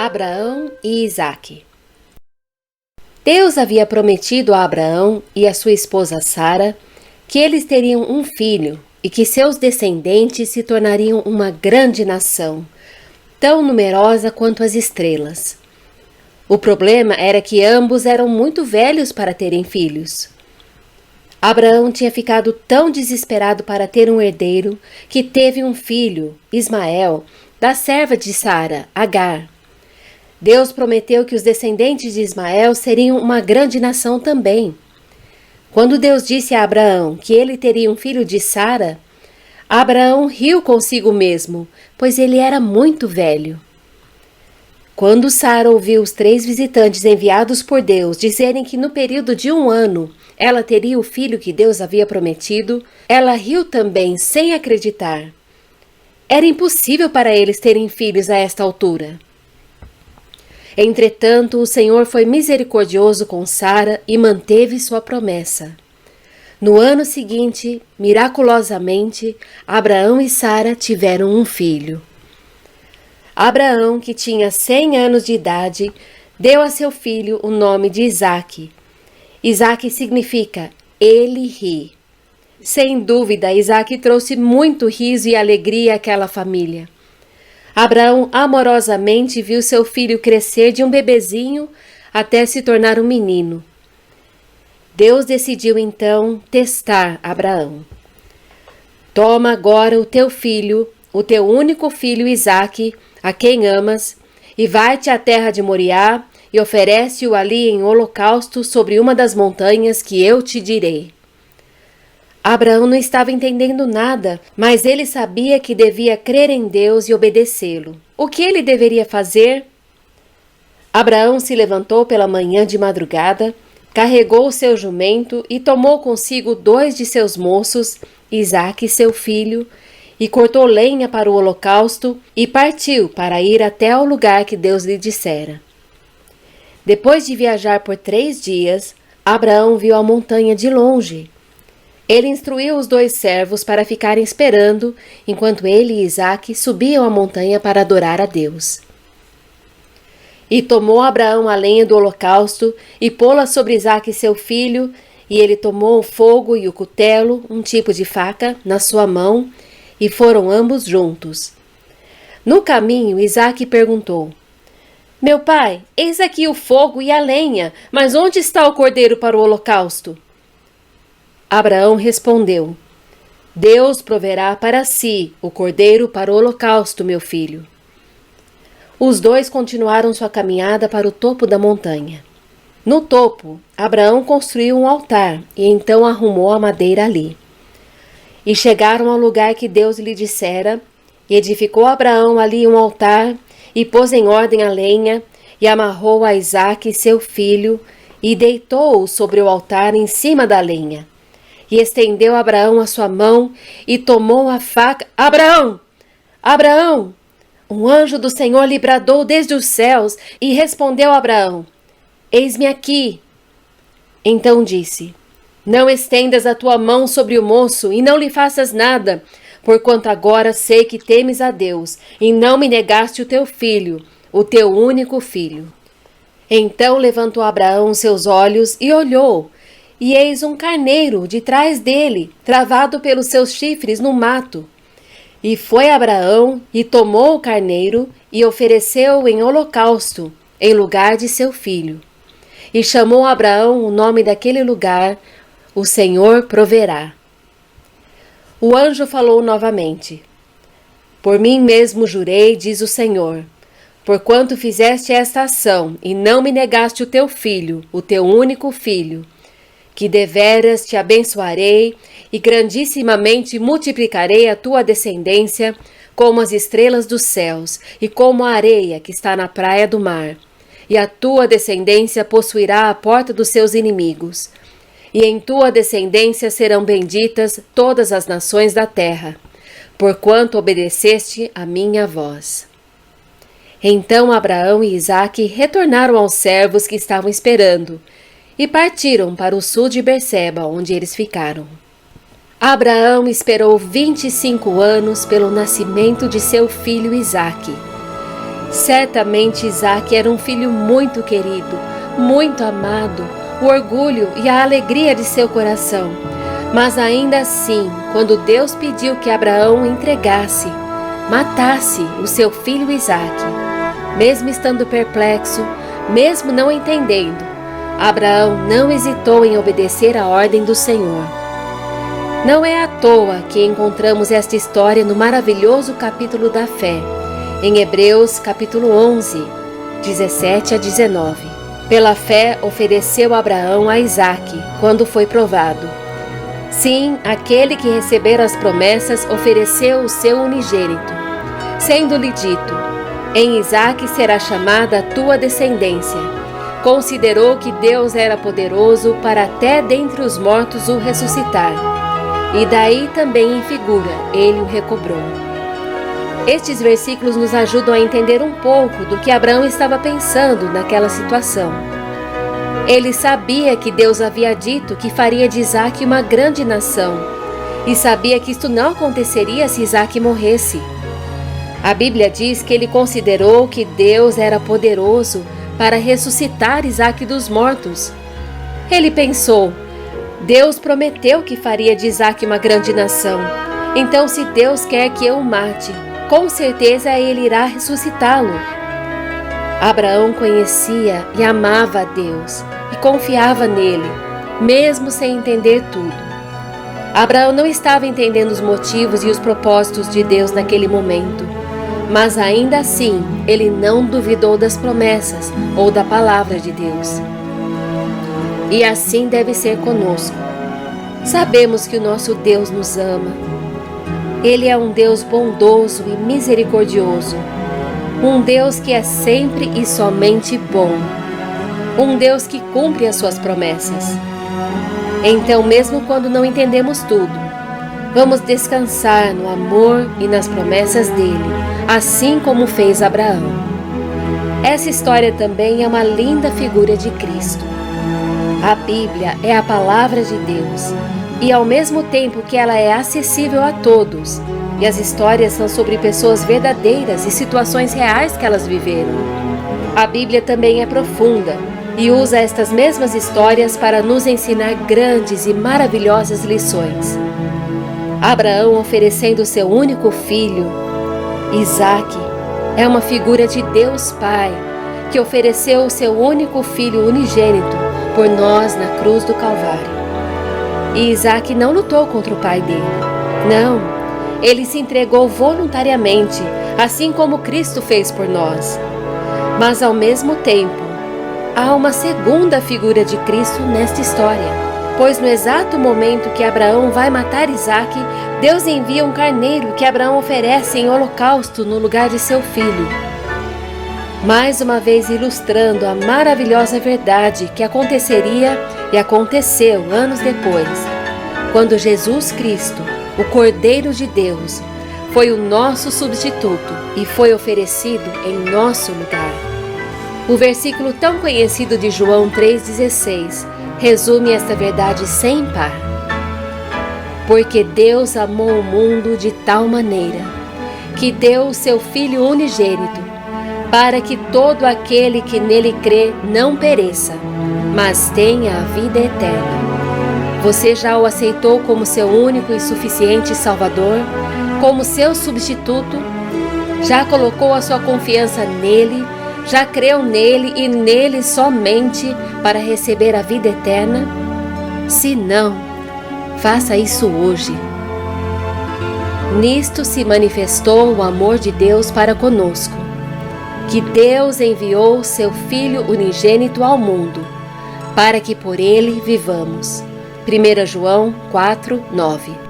Abraão e Isaque. Deus havia prometido a Abraão e a sua esposa Sara que eles teriam um filho e que seus descendentes se tornariam uma grande nação, tão numerosa quanto as estrelas. O problema era que ambos eram muito velhos para terem filhos. Abraão tinha ficado tão desesperado para ter um herdeiro que teve um filho, Ismael, da serva de Sara, Agar. Deus prometeu que os descendentes de Ismael seriam uma grande nação também. Quando Deus disse a Abraão que ele teria um filho de Sara, Abraão riu consigo mesmo, pois ele era muito velho. Quando Sara ouviu os 3 visitantes enviados por Deus dizerem que no período de 1 ano ela teria o filho que Deus havia prometido, ela riu também sem acreditar. Era impossível para eles terem filhos a esta altura. Entretanto, o Senhor foi misericordioso com Sara e manteve sua promessa. No ano seguinte, miraculosamente, Abraão e Sara tiveram um filho. Abraão, que tinha 100 anos de idade, deu a seu filho o nome de Isaque. Isaque significa ele ri. Sem dúvida, Isaque trouxe muito riso e alegria àquela família. Abraão amorosamente viu seu filho crescer de um bebezinho até se tornar um menino. Deus decidiu então testar Abraão. Toma agora o teu filho, o teu único filho Isaque, a quem amas, e vai-te à terra de Moriá e oferece-o ali em holocausto sobre uma das montanhas que eu te direi. Abraão não estava entendendo nada, mas ele sabia que devia crer em Deus e obedecê-lo. O que ele deveria fazer? Abraão se levantou pela manhã de madrugada, carregou o seu jumento e tomou consigo 2 de seus moços, Isaque seu filho, e cortou lenha para o holocausto e partiu para ir até ao lugar que Deus lhe dissera. Depois de viajar por 3 dias, Abraão viu a montanha de longe. Ele instruiu os 2 servos para ficarem esperando, enquanto ele e Isaque subiam a montanha para adorar a Deus. E tomou Abraão a lenha do holocausto e pô-la sobre Isaque seu filho, e ele tomou o fogo e o cutelo, um tipo de faca, na sua mão, e foram ambos juntos. No caminho, Isaque perguntou: Meu pai, eis aqui o fogo e a lenha, mas onde está o cordeiro para o holocausto? Abraão respondeu: Deus proverá para si o cordeiro para o holocausto, meu filho. Os 2 continuaram sua caminhada para o topo da montanha. No topo, Abraão construiu um altar e então arrumou a madeira ali. E chegaram ao lugar que Deus lhe dissera, e edificou Abraão ali um altar, e pôs em ordem a lenha, e amarrou a Isaque seu filho, e deitou-o sobre o altar em cima da lenha. E estendeu Abraão a sua mão e tomou a faca. Abraão! Abraão! Um anjo do Senhor lhe bradou desde os céus e respondeu a Abraão: Eis-me aqui. Então disse: Não estendas a tua mão sobre o moço e não lhe faças nada, porquanto agora sei que temes a Deus e não me negaste o teu filho, o teu único filho. Então levantou Abraão seus olhos e olhou, e eis um carneiro de trás dele, travado pelos seus chifres no mato. E foi Abraão e tomou o carneiro e ofereceu-o em holocausto, em lugar de seu filho. E chamou Abraão o nome daquele lugar: O Senhor proverá. O anjo falou novamente: Por mim mesmo jurei, diz o Senhor, porquanto fizeste esta ação e não me negaste o teu filho, o teu único filho, que deveras te abençoarei e grandissimamente multiplicarei a tua descendência como as estrelas dos céus e como a areia que está na praia do mar. E a tua descendência possuirá a porta dos seus inimigos. E em tua descendência serão benditas todas as nações da terra, porquanto obedeceste a minha voz. Então Abraão e Isaque retornaram aos servos que estavam esperando, e partiram para o sul de Berseba, onde eles ficaram. Abraão esperou 25 anos pelo nascimento de seu filho Isaque. Certamente Isaque era um filho muito querido, muito amado, o orgulho e a alegria de seu coração. Mas ainda assim, quando Deus pediu que Abraão matasse o seu filho Isaque, mesmo estando perplexo, mesmo não entendendo, Abraão não hesitou em obedecer à ordem do Senhor. Não é à toa que encontramos esta história no maravilhoso capítulo da fé, em Hebreus capítulo 11, 17 a 19. Pela fé ofereceu Abraão a Isaque, quando foi provado. Sim, aquele que recebera as promessas ofereceu o seu unigênito, sendo-lhe dito: em Isaque será chamada a tua descendência. Considerou que Deus era poderoso para até dentre os mortos o ressuscitar. E daí também em figura ele o recobrou. Estes versículos nos ajudam a entender um pouco do que Abraão estava pensando naquela situação. Ele sabia que Deus havia dito que faria de Isaque uma grande nação, e sabia que isto não aconteceria se Isaque morresse. A Bíblia diz que ele considerou que Deus era poderoso para ressuscitar Isaque dos mortos. Ele pensou: Deus prometeu que faria de Isaque uma grande nação, então se Deus quer que eu o mate, com certeza ele irá ressuscitá-lo. Abraão conhecia e amava a Deus e confiava nele, mesmo sem entender tudo. Abraão não estava entendendo os motivos e os propósitos de Deus naquele momento, mas ainda assim ele não duvidou das promessas ou da palavra de Deus. E assim deve ser conosco. Sabemos que o nosso Deus nos ama. Ele é um Deus bondoso e misericordioso, um Deus que é sempre e somente bom, um Deus que cumpre as suas promessas. Então, mesmo quando não entendemos tudo, vamos descansar no amor e nas promessas dele, assim como fez Abraão. Essa história também é uma linda figura de Cristo. A Bíblia é a palavra de Deus, e ao mesmo tempo que ela é acessível a todos, e as histórias são sobre pessoas verdadeiras e situações reais que elas viveram. A Bíblia também é profunda e usa estas mesmas histórias para nos ensinar grandes e maravilhosas lições. Abraão oferecendo seu único filho, Isaque, é uma figura de Deus Pai, que ofereceu o seu único filho unigênito por nós na cruz do Calvário. E Isaque não lutou contra o pai dele. Não, ele se entregou voluntariamente, assim como Cristo fez por nós. Mas ao mesmo tempo, há uma segunda figura de Cristo nesta história, pois no exato momento que Abraão vai matar Isaque, Deus envia um carneiro que Abraão oferece em holocausto no lugar de seu filho. Mais uma vez ilustrando a maravilhosa verdade que aconteceria e aconteceu anos depois, quando Jesus Cristo, o Cordeiro de Deus, foi o nosso substituto e foi oferecido em nosso lugar. O versículo tão conhecido de João 3,16 resume esta verdade sem par. Porque Deus amou o mundo de tal maneira que deu o seu Filho unigênito, para que todo aquele que nele crê não pereça, mas tenha a vida eterna. Você já o aceitou como seu único e suficiente Salvador, como seu substituto? Já colocou a sua confiança nele? Já creu nele e nele somente para receber a vida eterna? Se não, faça isso hoje. Nisto se manifestou o amor de Deus para conosco, que Deus enviou seu Filho unigênito ao mundo, para que por ele vivamos. 1 João 4:9.